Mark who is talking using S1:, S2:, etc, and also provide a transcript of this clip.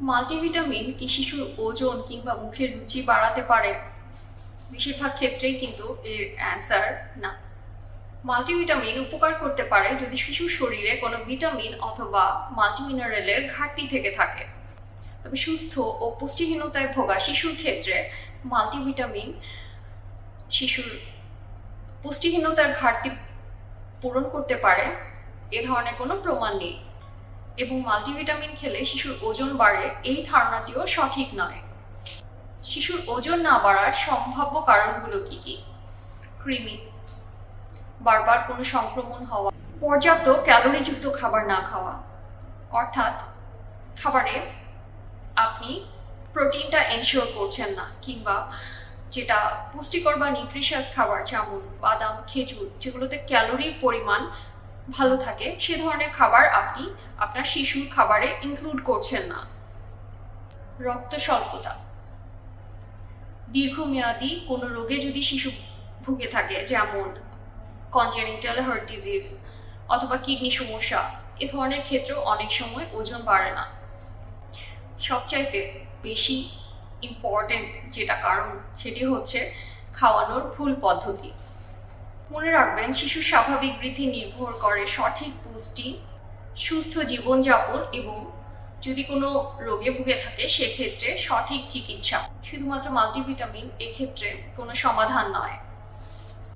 S1: Multivitamin কি শিশুর ওজন কিংবা মুখের রুচি বাড়াতে পারে? বেশিরভাগ ক্ষেত্রেই কিন্তু এর অ্যান্সার না। মাল্টিভিটামিন উপকার করতে পারে যদি শিশুর শরীরে কোনো ভিটামিন অথবা মাল্টিমিনারেলের ঘাটতি থেকে থাকে। তবে সুস্থ ও পুষ্টিহীনতায় ভোগা শিশুর ক্ষেত্রে মাল্টিভিটামিন শিশুর পুষ্টিহীনতার ঘাটতি পূরণ করতে পারে এ ধরনের কোনো প্রমাণ নেই, এবং মাল্টিভিটামিন খেলে শিশুর ওজন বাড়ে এই ধারণাটিও সঠিক নয়। শিশুর ওজন না বাড়ার সম্ভাব্য কারণগুলো কি কি? কৃমি, বারবার কোনো সংক্রমণ হওয়া, পর্যাপ্ত ক্যালোরিযুক্ত খাবার না খাওয়া, অর্থাৎ খাবারে আপনি প্রোটিনটা এনশিওর করছেন না, কিংবা যেটা পুষ্টিকর বা নিউট্রিশিয়াস খাবার যেমন বাদাম, খেজুর, যেগুলোতে ক্যালোরির পরিমাণ ভালো থাকে সে ধরনের খাবার আপনি আপনার শিশুর খাবারে ইনক্লুড করছেন না। রক্ত স্বল্পতা, দীর্ঘমেয়াদী কোনো রোগে যদি শিশু ভুগে থাকে যেমন কনজেনিটাল হার্ট ডিজিজ অথবা কিডনি সমস্যা, এ ধরনের ক্ষেত্রেও অনেক সময় ওজন বাড়ে না। সবচাইতে বেশি ইম্পর্টেন্ট যেটা কারণ সেটি হচ্ছে খাওয়ানোর ভুল পদ্ধতি। মনে রাখবেন, শিশুর স্বাভাবিক বৃদ্ধি নির্ভর করে সঠিক পুষ্টি, সুস্থ জীবনযাপন এবং যদি কোনো রোগে ভুগে থাকে সেক্ষেত্রে সঠিক চিকিৎসা। শুধুমাত্র মাল্টিভিটামিন এক্ষেত্রে কোনো সমাধান নয়।